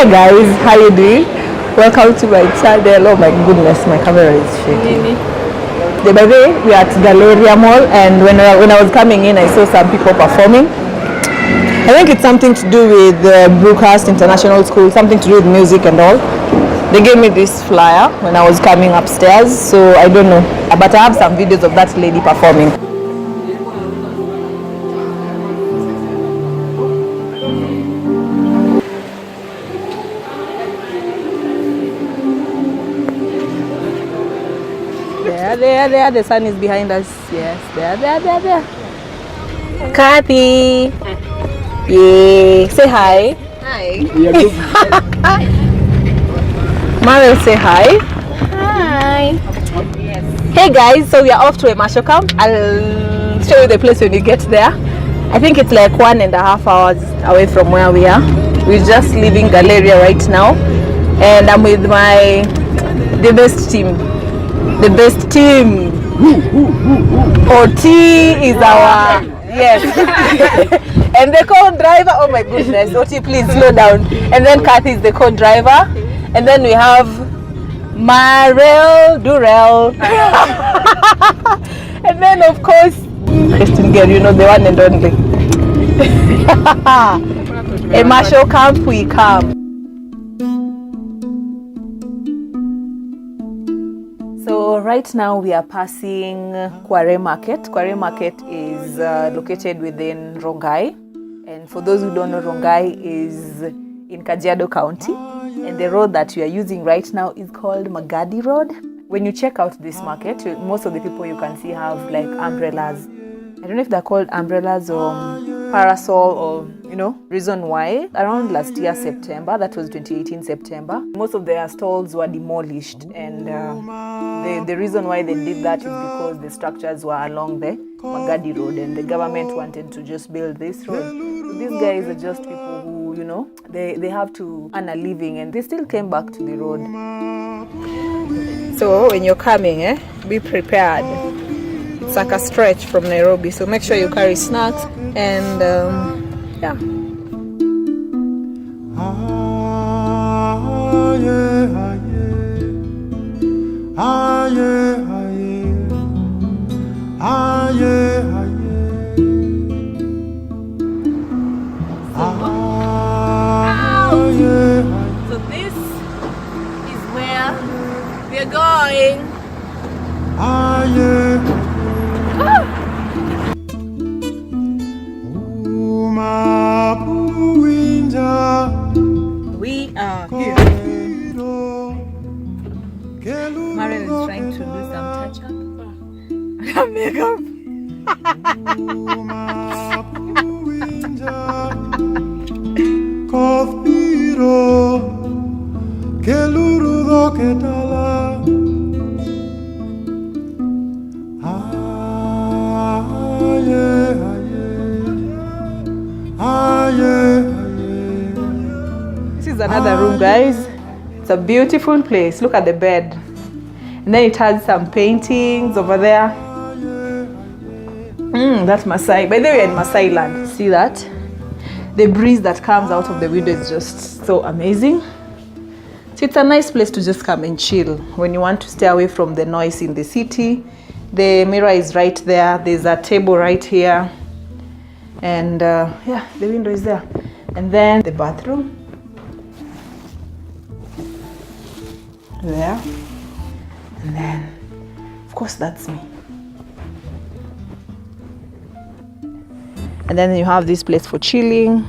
Hey guys, how you doing? Welcome to my channel. Oh my goodness, my camera is shaking. By the way, we are at Galleria Mall, and when I was coming in, I saw some people performing. I think it's something to do with Brookhurst International School, something to do with music and all. They gave me this flyer when I was coming upstairs, so I don't know, but I have some videos of that lady performing. There, the sun is behind us. Yes, there. Kathy. Yeah, say hi. Hi. Maril, say hi. Hi. Yes. Hey guys, so we are off to Emasho Camp. I'll show you the place when you get there. I think it's like 1.5 hours away from where we are. We're just leaving Galleria right now, and I'm with the best team. The best team. OT is our yes. And the co-driver, oh my goodness, OT, please slow down. And then Kathy is the co-driver. And then we have Marel Durrell. And then of course, Christine girl, you know, the one and only. Emasho Camp, we come. So right now we are passing Kware Market. Kware Market is located within Rongai. And for those who don't know, Rongai is in Kajiado County. And the road that we are using right now is called Magadi Road. When you check out this market, most of the people you can see have like umbrellas. I don't know if they're called umbrellas or parasol or, you know, reason why. Around last year, September, that was 2018 September, most of their stalls were demolished. And the reason why they did that is because the structures were along the Magadi Road and the government wanted to just build this road. So these guys are just people who, you know, they have to earn a living, and they still came back to the road. So when you're coming, be prepared. It's like a stretch from Nairobi, so make sure you carry snacks and yeah. So this is where we're going. We are here. Maril is trying to do some touch-up. Makeup. This is another room, guys. It's a beautiful place. Look at the bed. And then it has some paintings over there. That's Maasai. By the way, we're in Maasai land. See that? The breeze that comes out of the window is just so amazing. So it's a nice place to just come and chill when you want to stay away from the noise in the city. The mirror is right there. There's a table right here. And yeah, the window is there. And then the bathroom. There. And then, of course, that's me. And then you have this place for chilling.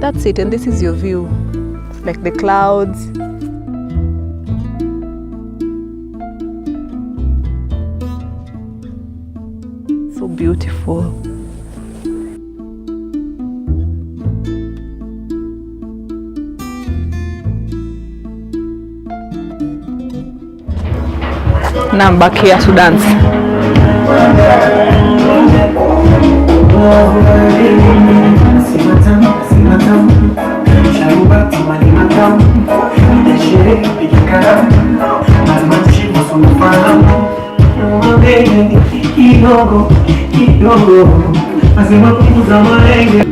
That's it. And this is your view. Like the clouds. So beautiful. Now I'm back here to dance.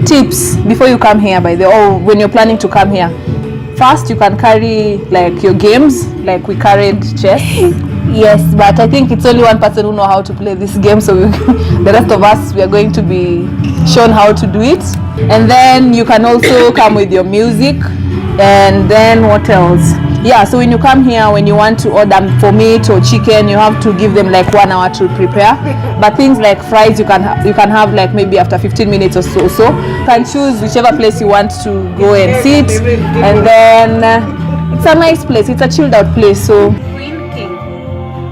Tips before you come here, by the way, or when you're planning to come here. First, you can carry like your games, like we carried chess. Yes, but I think it's only one person who know how to play this game, so the rest of us, we are going to be shown how to do it. And then you can also come with your music. And then what else? Yeah, so when you come here, when you want to order for meat or chicken, you have to give them like 1 hour to prepare. But things like fries, you can have like maybe after 15 minutes or so. So you can choose whichever place you want to go and sit. And then it's a nice place. It's a chilled out place. So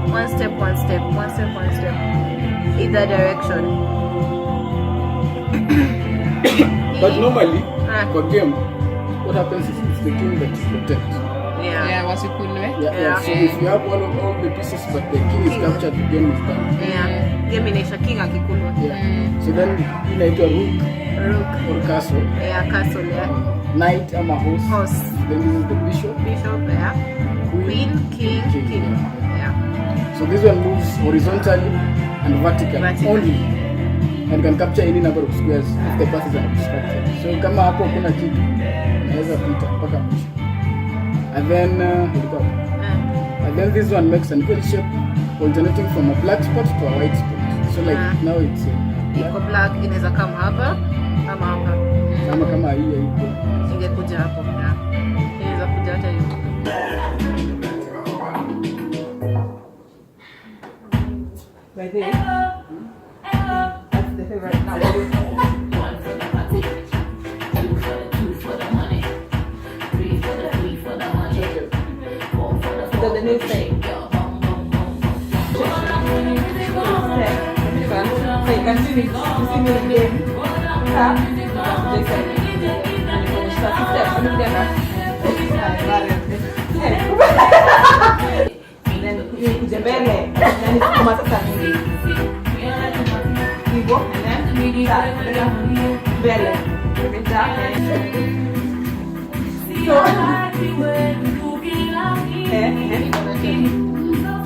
one step, either direction. But normally, for game, what happens is it's the king that protects. Yeah, what's it called? Yeah. So if you have all the pieces, but the king is captured, the game is done. Yeah. Game inaisha king akikulwa. Yeah. So then inaitwa rook or castle. Yeah, castle. Yeah. Knight ama horse. Then this is the bishop. Yeah. Queen, king. Yeah. So this one moves horizontally and vertically only, and can capture any number of squares if the path is unobstructed. So kama hapo kuna kitu unaweza pita mpaka mwisho. And then this one makes an equal shape alternating from a black spot to a white spot. So like now it's black inaweza kama hapa ama hapa. Kama hii ingekuja hapo. Inaweza kuja hata hiyo. By the way, that's the favorite now. The new thing. So you can see me again.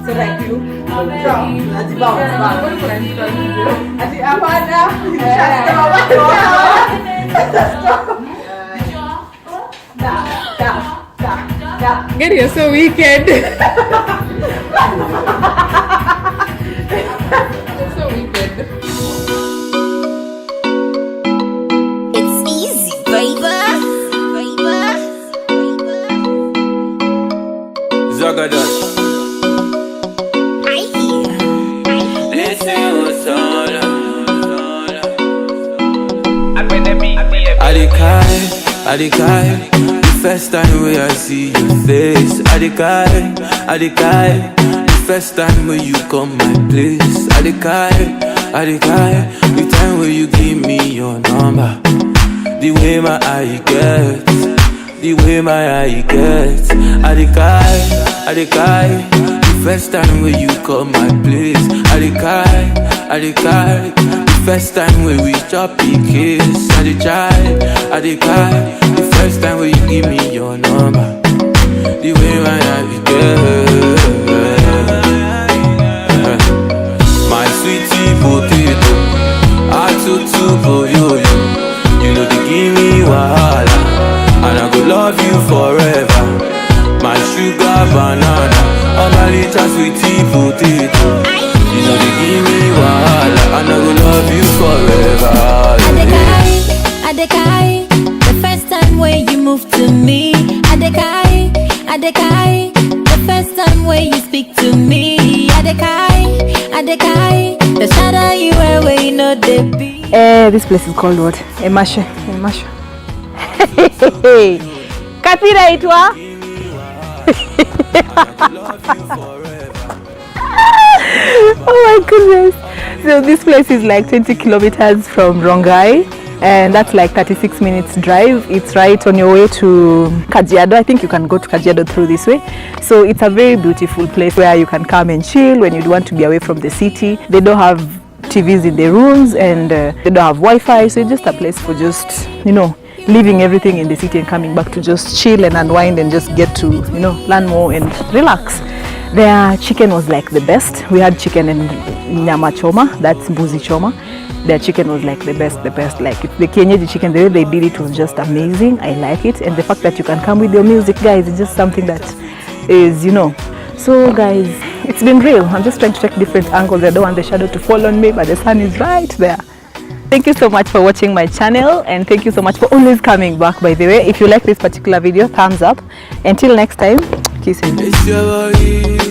So like you bounce back. Get, you're so wicked. So wicked. It's easy, baby. Zagadat. Adikai, the first time when I see your face. Adikai, the first time when you come my place. Adikai, the time when you give me your number. The way my eye gets. Adikai, the first time when you come my place. Adikai, the first time when we chop a kiss. Adikai, the first time when you give me your number. The way my eye gets. My sweetie potato, atutu boyoyo. You know they give me wahala, and I go love you forever. My sugar banana, all my little sweetie potato. You know they give me wahala, and I go love you forever. Adekai, the first time when you move to me. Adekai, the first time when you speak to me. Adekai, the shadow you wear where you know the beat. This place is called what? Emasho. Katira itwa? Oh my goodness. So this place is like 20 kilometers from Rongai, and that's like 36 minutes drive. It's right on your way to Kajiado. I think you can go to Kajiado through this way. So it's a very beautiful place where you can come and chill when you want to be away from the city. They don't have TVs in the rooms, and they don't have Wi-Fi, so it's just a place for just, leaving everything in the city and coming back to just chill and unwind and just get to, learn more and relax. Their chicken was like the best. We had chicken and nyama choma, that's mbuzi choma, their chicken was like the best. Like it's the kienyeji chicken, the way they did it was just amazing. I like it, and the fact that you can come with your music, guys, is just something that is, you know. So guys, it's been real. I'm just trying to take different angles. I don't want the shadow to fall on me, but the sun is right there. Thank you so much for watching my channel, and thank you so much for always coming back. By the way, if you like this particular video, thumbs up. Until next time, kisses.